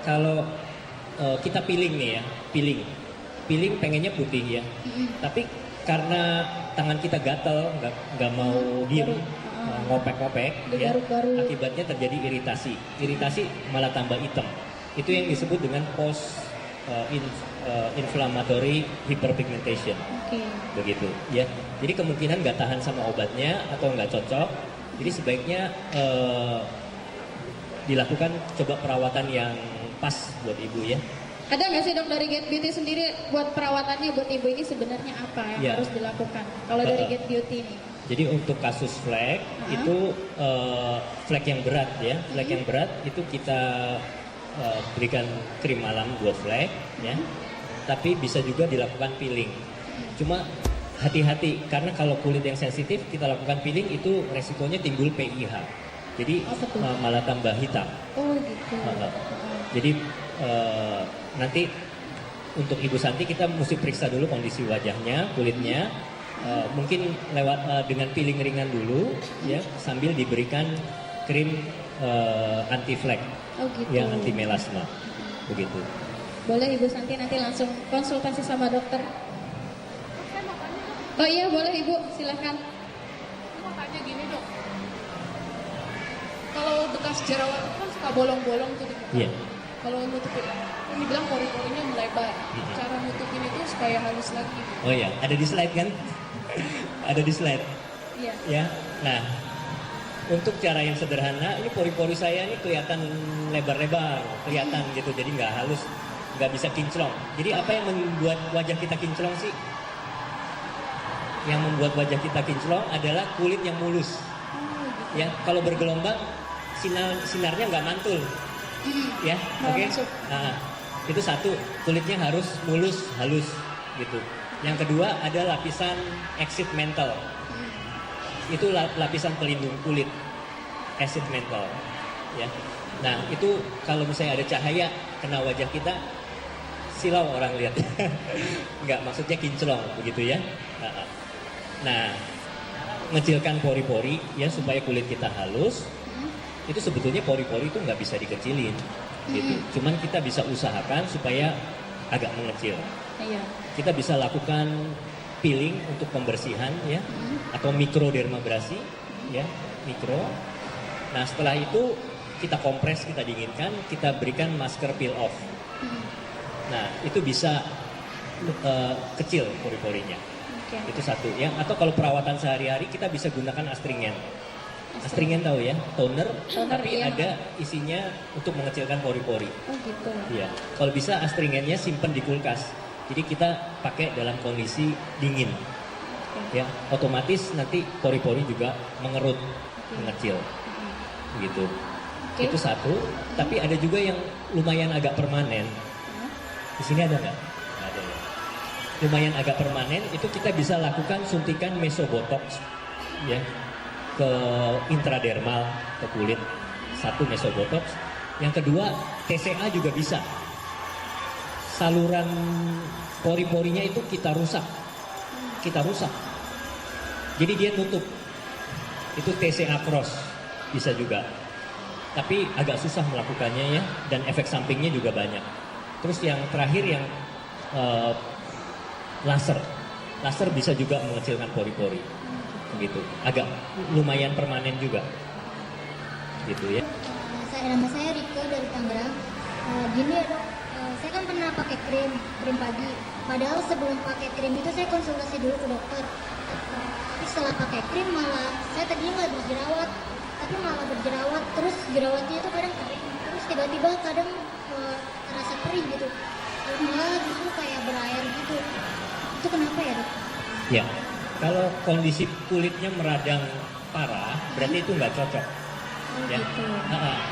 kalau kita peeling nih ya, peeling pengennya putih ya, tapi karena tangan kita gatel, nggak mau diem, ngopek-ngopek, ya, Digaruk-garuk. akibatnya terjadi iritasi malah tambah hitam. Itu yang disebut dengan post inflammatory hyperpigmentation, Oke. begitu ya. Jadi kemungkinan nggak tahan sama obatnya atau nggak cocok, jadi sebaiknya dilakukan coba perawatan yang pas buat ibu ya. Ada nggak sih dok dari Get Beauty sendiri buat perawatannya buat ibu ini sebenarnya apa yang Ya. harus dilakukan? Kalau dari Get Beauty ini? Jadi untuk kasus flek itu flek yang berat ya, flek yang berat itu kita berikan krim malam buat flek ya. Tapi bisa juga dilakukan peeling. Cuma hati-hati karena kalau kulit yang sensitif kita lakukan peeling itu resikonya timbul PIH. Jadi Oh, betul. malah tambah hitam. Oh gitu. Jadi nanti untuk Ibu Santi kita mesti periksa dulu kondisi wajahnya, kulitnya. Mungkin lewat dengan peeling ringan dulu ya sambil diberikan krim anti flek Oh gitu. yang anti melasma. Begitu. Boleh Ibu Santi nanti langsung konsultasi sama dokter. Oh iya boleh Ibu, silahkan. Mau tanya gini dok, kalau bekas jerawat itu kan suka bolong-bolong tuh di muka. Iya. Kalau nutupin, ini bilang pori-porinya melebar. Mhm. Cara nutupin itu supaya halus lagi. Oh ya, ada di slide kan? Ada di slide. Iya. Ya. Nah, untuk cara yang sederhana, ini pori-pori saya ini kelihatan lebar-lebar, kelihatan gitu, jadi nggak halus, nggak bisa kinclong. Jadi apa yang membuat wajah kita kinclong sih? Yang membuat wajah kita kinclong adalah kulit yang mulus. Ya, kalau bergelombang sinarnya nggak mantul. Ya, Nggak oke. masuk. Nah, itu satu, kulitnya harus mulus, halus gitu. Yang kedua ada lapisan exit mantle. Itu lapisan pelindung kulit, exit mantle. Ya. Nah, itu kalau misalnya ada cahaya kena wajah kita, silau orang lihat. Nggak, maksudnya kinclong begitu ya. Nah, ngecilkan pori-pori ya supaya kulit kita halus. Itu sebetulnya pori-pori itu nggak bisa dikecilin, gitu. Cuman kita bisa usahakan supaya agak mengecil. Iya. Kita bisa lakukan peeling untuk pembersihan ya, atau mikrodermabrasi ya, mikro. Nah setelah itu kita kompres, kita dinginkan, kita berikan masker peel off. Nah, itu bisa kecil pori-porinya. Oke. Itu satu ya. Atau kalau perawatan sehari-hari kita bisa gunakan astringen. Astringen tahu ya, toner, Toner, tapi iya. ada isinya untuk mengecilkan pori-pori. Oh gitu. Iya. Kalau bisa astringennya simpen di kulkas. Jadi kita pakai dalam kondisi dingin. Ya, otomatis nanti pori-pori juga mengerut, mengecil. Gitu. Oke. Itu satu. Tapi ada juga yang lumayan agak permanen. Di sini ada nggak? Nggak ada ya. Lumayan agak permanen, itu kita bisa lakukan suntikan mesobotox ya ke intradermal ke kulit. Satu mesobotox. Yang kedua TCA juga bisa. Saluran pori-porinya itu kita rusak. Jadi dia nutup. Itu TCA cross bisa juga. Tapi agak susah melakukannya ya, dan efek sampingnya juga banyak. Terus yang terakhir yang laser. Laser bisa juga mengecilkan pori-pori. Gitu. Agak lumayan permanen juga. Gitu ya. Nama saya Rika dari Tangerang. Gini ya dok, saya kan pernah pakai krim pagi. Padahal sebelum pakai krim itu saya konsultasi dulu ke dokter. Tapi setelah pakai krim malah saya tadinya nggak berjerawat, tapi malah berjerawat. Terus jerawatnya itu kadang kering, terus tiba-tiba kadang terasa perih gitu. Terus malah justru kayak berair gitu. Itu kenapa ya dok? Ya. Kalau kondisi kulitnya meradang parah, berarti itu nggak cocok. Ya.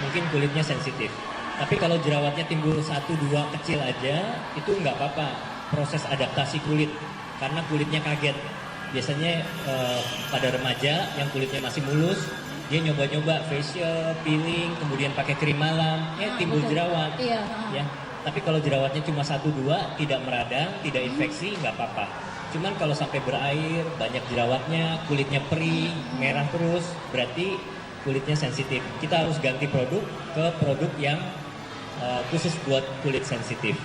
Mungkin kulitnya sensitif. Tapi kalau jerawatnya timbul 1-2 kecil aja, itu nggak apa-apa. Proses adaptasi kulit, karena kulitnya kaget. Biasanya pada remaja yang kulitnya masih mulus, dia nyoba-nyoba facial, peeling, kemudian pakai krim malam, timbul betul. jerawat. Iya. Ya. Tapi kalau jerawatnya cuma 1-2, tidak meradang, tidak infeksi, nggak apa-apa. Cuman kalau sampai berair, banyak jerawatnya, kulitnya perih, merah terus, berarti kulitnya sensitif. Kita harus ganti produk ke produk yang khusus buat kulit sensitif,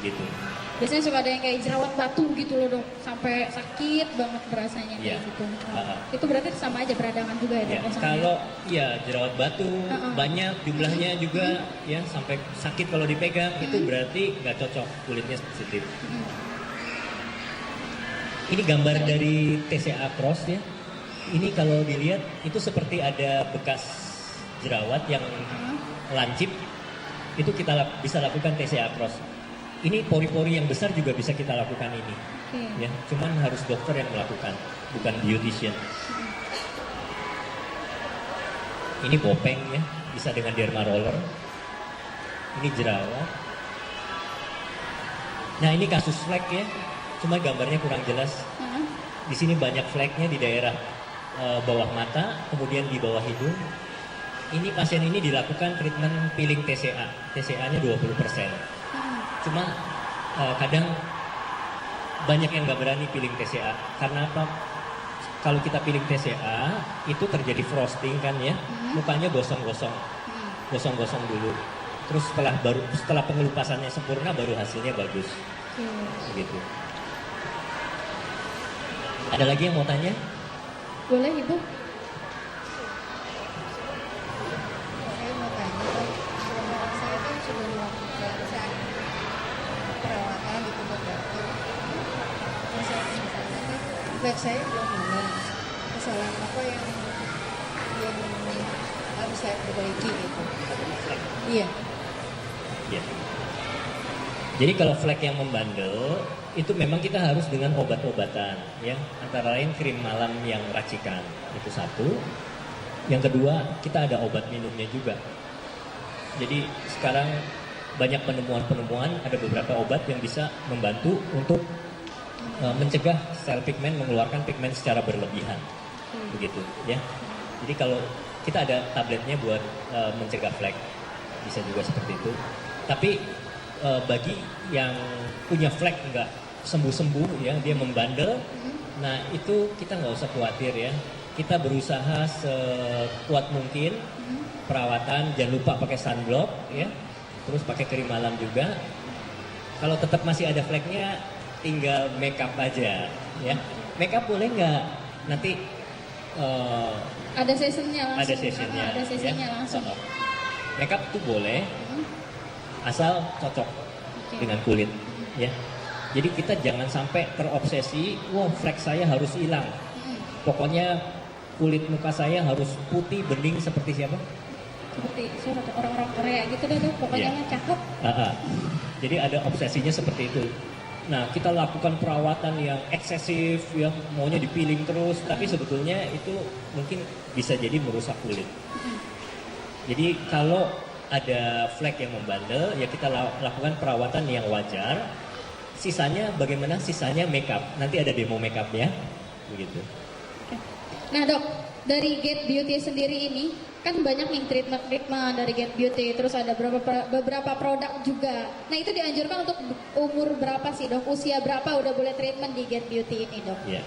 gitu. Biasanya suka ada yang kayak jerawat batu gitu loh dok, sampai sakit banget berasanya Iya. kayak gitu. Ha-ha. Itu berarti sama aja beradangan juga ya dok? Ya, sama kalau ya jerawat batu banyak jumlahnya juga ya sampai sakit kalau dipegang, itu berarti nggak cocok, kulitnya sensitif. Ini gambar dari TCA Cross ya. Ini kalau dilihat itu seperti ada bekas jerawat yang lancip. Itu kita bisa lakukan TCA Cross. Ini pori-pori yang besar juga bisa kita lakukan ini. Ya, cuman harus dokter yang melakukan, bukan beautician. Ini bopeng ya, bisa dengan derma roller. Ini jerawat. Nah, ini kasus flek ya. Cuma gambarnya kurang jelas. Di sini banyak fleknya di daerah bawah mata, kemudian di bawah hidung. Ini pasien ini dilakukan treatment peeling TCA. TCA-nya 20%. Cuma kadang banyak yang nggak berani peeling TCA. Karena apa? Kalau kita peeling TCA, itu terjadi frosting kan ya. Mukanya gosong-gosong. Gosong-gosong dulu. Terus setelah pengelupasannya sempurna, baru hasilnya bagus. Begitu. Ada lagi yang mau tanya? Boleh ibu? Saya mau tanya, saya kan sudah melakukan perawatan di tempat dokter. Dan saya misalnya flek saya belum hilang. Kesalahan apa yang harus saya perbaiki gitu? Iya. Ya. Jadi kalau flek yang membandel, itu memang kita harus dengan obat-obatan, ya. Antara lain krim malam yang racikan, itu satu. Yang kedua, kita ada obat minumnya juga. Jadi sekarang banyak penemuan-penemuan, ada beberapa obat yang bisa membantu untuk mencegah sel pigmen mengeluarkan pigmen secara berlebihan, begitu, ya. Jadi kalau kita ada tabletnya buat mencegah flek, bisa juga seperti itu. Tapi bagi yang punya flek nggak sembuh-sembuh ya, dia membandel, nah itu kita nggak usah khawatir ya. Kita berusaha sekuat mungkin perawatan, jangan lupa pakai sunblock ya, terus pakai krim malam juga. Kalau tetap masih ada fleknya, tinggal make up aja ya. Make up boleh nggak? Nanti Ada sessionnya langsung. ada sessionnya. Ada sessionnya ya. langsung. makeup itu boleh asal cocok dengan kulit, ya. Jadi kita jangan sampai terobsesi, wah flek saya harus hilang. Pokoknya kulit muka saya harus putih bening seperti siapa? Seperti orang-orang Korea gitu deh tuh, pokoknya Iya. mah cakep. Jadi ada obsesinya seperti itu. Nah, kita lakukan perawatan yang eksesif, yang maunya dipiling terus, tapi sebetulnya itu mungkin bisa jadi merusak kulit. Jadi kalau ada flek yang membandel, ya kita lakukan perawatan yang wajar. Sisanya bagaimana? Sisanya makeup. Nanti ada demo makeupnya, begitu. Nah dok, dari Get Beauty sendiri ini kan banyak nih treatment dari Get Beauty, terus ada beberapa produk juga. Nah itu dianjurkan untuk umur berapa sih dok? Usia berapa udah boleh treatment di Get Beauty ini dok? Ya,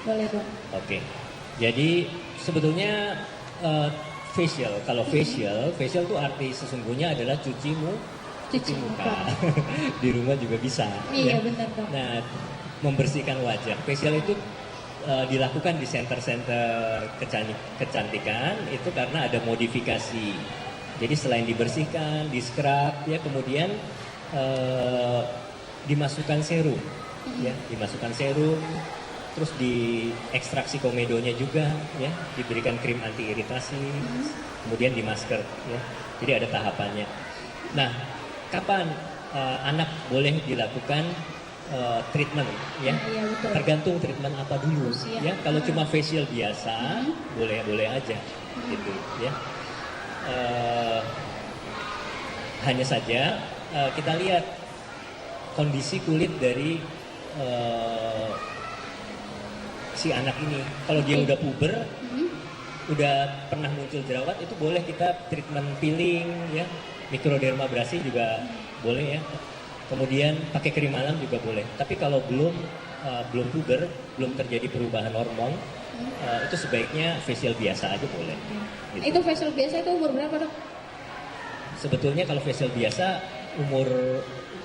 Boleh dok. oke. Jadi sebetulnya kalau facial itu arti sesungguhnya adalah cuci muka. Di rumah juga bisa. Iya ya. benar dok. Nah, membersihkan wajah. Facial itu dilakukan di center-center kecantikan itu karena ada modifikasi. Jadi selain dibersihkan, di scrub, ya kemudian dimasukkan serum, ya dimasukkan serum, terus diekstraksi komedonya juga, ya diberikan krim anti iritasi, kemudian di masker, ya. Jadi ada tahapannya. Nah, kapan anak boleh dilakukan treatment, ya? Iya, betul. Tergantung treatment apa dulu, Usia. ya. Kalau cuma facial biasa, boleh aja, gitu, ya. Hanya saja kita lihat kondisi kulit dari si anak ini. Kalau dia udah puber, udah pernah muncul jerawat, itu boleh kita treatment peeling, ya. Mikrodermabrasi juga boleh, ya. Kemudian pakai krim alam juga boleh. Tapi kalau belum puber, belum terjadi perubahan hormon, itu sebaiknya facial biasa aja boleh. Gitu. Itu facial biasa itu umur berapa dok? Sebetulnya kalau facial biasa umur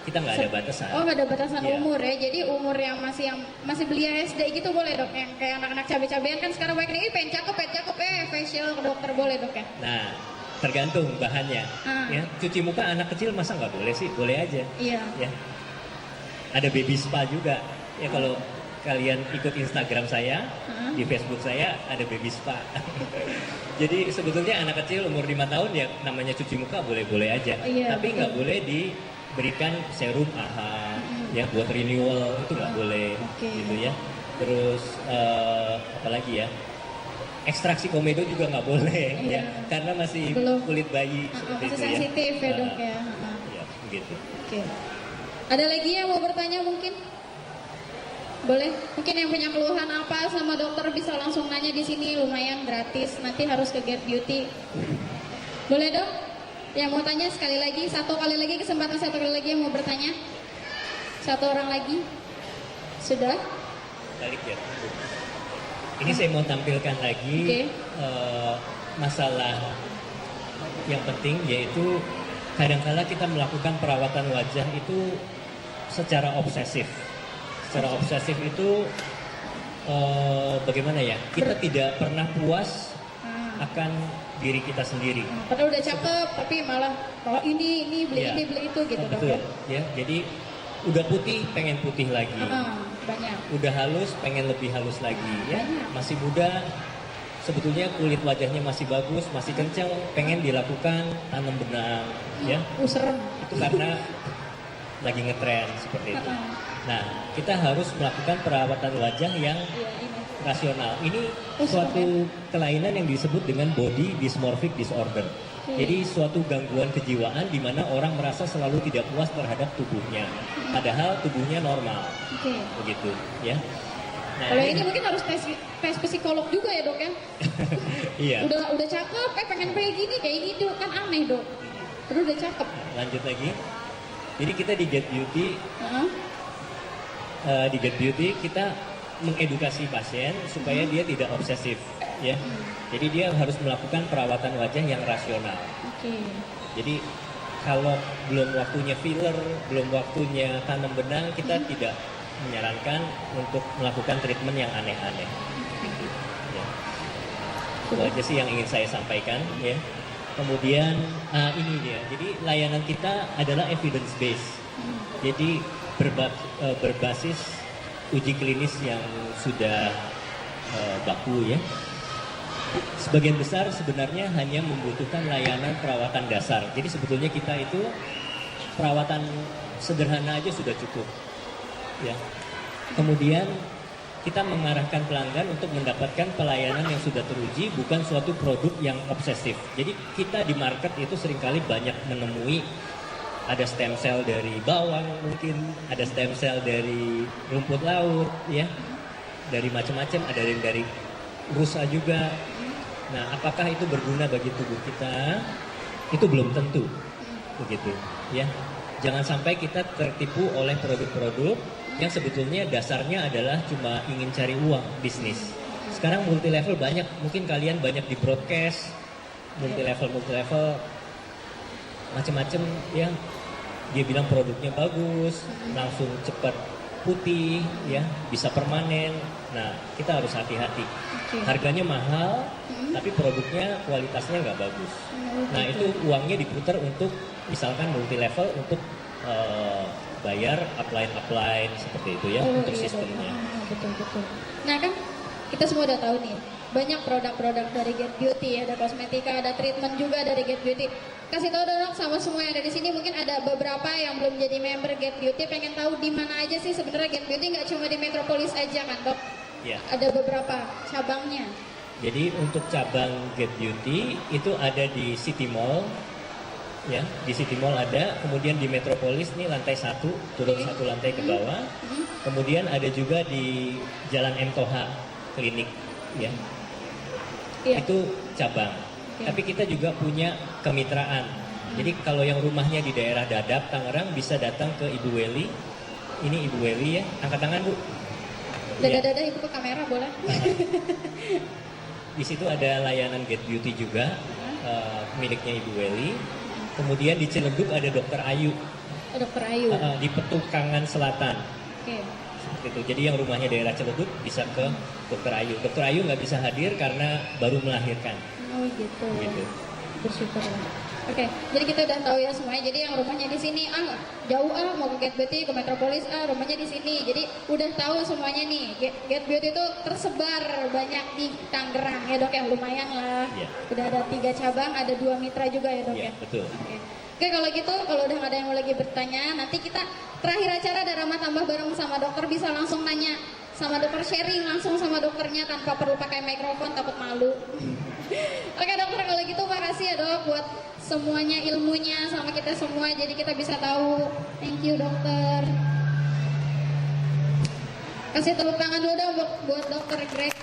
kita nggak ada batasan. Oh nggak ada batasan Iya. umur ya. Jadi umur yang masih belia SD gitu boleh dok? Yang kayak anak-anak cabai-cabean kan sekarang banyak nih, pengen cakep, facial ke dokter boleh dok ya? Nah, tergantung bahannya. Ya, cuci muka anak kecil masa nggak boleh sih? Boleh aja. Iya. Ya. Ada baby spa juga. Ya kalau kalian ikut Instagram saya, di Facebook saya ada baby spa. Jadi sebetulnya anak kecil umur 5 tahun ya namanya cuci muka boleh-boleh aja. Iya, Tapi nggak betul. boleh diberikan serum AHA, ya buat renewal itu nggak boleh, Oke. gitu ya. Terus apa lagi ya? Ekstraksi komedo juga nggak boleh, Iya. ya, karena masih Belum. kulit bayi seperti Masih itu ya. sensitif ya dok ya. Ya, begitu. Oke. Ada lagi yang mau bertanya mungkin? Boleh? Mungkin yang punya keluhan apa sama dokter bisa langsung nanya di sini, lumayan gratis. Nanti harus ke Get Beauty. Boleh dok? Yang mau tanya sekali lagi, satu kali lagi yang mau bertanya. Satu orang lagi. Sudah? Balik ya. Ini saya mau tampilkan lagi Oke. masalah yang penting, yaitu kadang-kala kita melakukan perawatan wajah itu secara obsesif. Secara obsesif itu bagaimana ya? Kita tidak pernah puas akan diri kita sendiri. Padahal udah cakep, tapi malah kalau ini beli Iya. ini beli itu gitu dok. Betul, ya. Jadi udah putih pengen putih lagi. Banyak. Udah halus pengen lebih halus lagi, ya. Masih muda, sebetulnya kulit wajahnya masih bagus, masih kencang, pengen dilakukan tanam benang, ya. Serem. Itu karena lagi ngetren seperti itu. Nah, kita harus melakukan perawatan wajah yang Iya ini. rasional. Ini suatu kelainan yang disebut dengan body dysmorphic disorder. Jadi suatu gangguan kejiwaan di mana orang merasa selalu tidak puas terhadap tubuhnya, padahal tubuhnya normal. Oke. Begitu, ya. Nah, Kalau ini mungkin harus tes psikolog juga ya dok ya. iya. Udah cakep, pengen kayak gini dok, kan aneh dok. Terus udah cakep. Lanjut lagi. Jadi kita di Get Beauty, Heeh. di Get Beauty kita mengedukasi pasien supaya dia tidak obsesif, ya. Jadi dia harus melakukan perawatan wajah yang rasional. Oke. Jadi kalau belum waktunya filler, belum waktunya tanam benang, kita tidak menyarankan untuk melakukan treatment yang aneh-aneh. Ya. Itu aja sih yang ingin saya sampaikan, ya. Kemudian ini dia. Jadi layanan kita adalah evidence based. Jadi berbasis uji klinis yang sudah baku ya. Sebagian besar sebenarnya hanya membutuhkan layanan perawatan dasar. Jadi sebetulnya kita itu perawatan sederhana aja sudah cukup. Ya. Kemudian kita mengarahkan pelanggan untuk mendapatkan pelayanan yang sudah teruji, bukan suatu produk yang obsesif. Jadi kita di market itu seringkali banyak menemui ada stem cell dari bawang mungkin, ada stem cell dari rumput laut, ya, dari macam-macam, ada yang dari rusa juga. Nah, apakah itu berguna bagi tubuh kita? Itu belum tentu, begitu, ya. Jangan sampai kita tertipu oleh produk-produk yang sebetulnya dasarnya adalah cuma ingin cari uang bisnis. Sekarang multi level banyak, mungkin kalian banyak di broadcast, multi level macam-macam ya. Dia bilang produknya bagus, langsung cepat putih, ya, bisa permanen. Nah, kita harus hati-hati. Harganya mahal, tapi produknya kualitasnya nggak bagus. Nah, itu uangnya diputar untuk misalkan multi level untuk bayar upline seperti itu ya, untuk sistemnya. Betul. Nah kan kita semua udah tahu nih, banyak produk-produk dari Get Beauty, ada kosmetika, ada treatment juga dari Get Beauty. Kasih tahu dong sama semua yang ada di sini, mungkin ada beberapa yang belum jadi member Get Beauty, pengen tahu di mana aja sih sebenarnya Get Beauty, nggak cuma di Metropolis aja kan dok? Ya. Ada beberapa cabangnya. Jadi untuk cabang Get Beauty itu ada di City Mall. Ya, di City Mall ada, kemudian di Metropolis nih lantai 1, turun 1 lantai ke bawah. Kemudian ada juga di Jalan M. Toha Klinik, ya. Itu cabang. Tapi kita juga punya kemitraan. Jadi kalau yang rumahnya di daerah Dadap, Tangerang bisa datang ke Ibu Weli. Ini Ibu Weli ya, angkat tangan Bu. Dada-dada itu ke kamera boleh? Di situ ada layanan Get Beauty juga, miliknya Ibu Weli. Kemudian di Ciledug ada Dokter Ayu. Dokter Ayu. Di Petukangan Selatan. Seperti itu. Jadi yang rumahnya daerah Ciledug bisa ke Dokter Ayu. Dokter Ayu nggak bisa hadir karena baru melahirkan. Oh gitu. Bersyukur lah. Oke, jadi kita udah tahu ya semuanya. Jadi yang rumahnya di sini, jauh mau ke Get Beauty, ke Metropolis, rumahnya di sini. Jadi udah tahu semuanya nih. Get Beauty itu tersebar banyak di Tangerang ya dok ya, lumayan lah. Yeah. Udah ada 3 cabang, ada 2 mitra juga ya dok ya. Betul. Oke, kalau gitu, kalau udah nggak ada yang mau lagi bertanya, nanti kita terakhir acara ada ramah tambah bareng sama dokter, bisa langsung nanya sama dokter, sharing langsung sama dokternya tanpa perlu pakai mikrofon, takut malu. Oke dokter, kalau gitu makasih ya dok buat semuanya ilmunya sama kita semua, jadi kita bisa tahu. Thank you dokter. Kasih tepuk tangan dulu dong buat dokter Greg.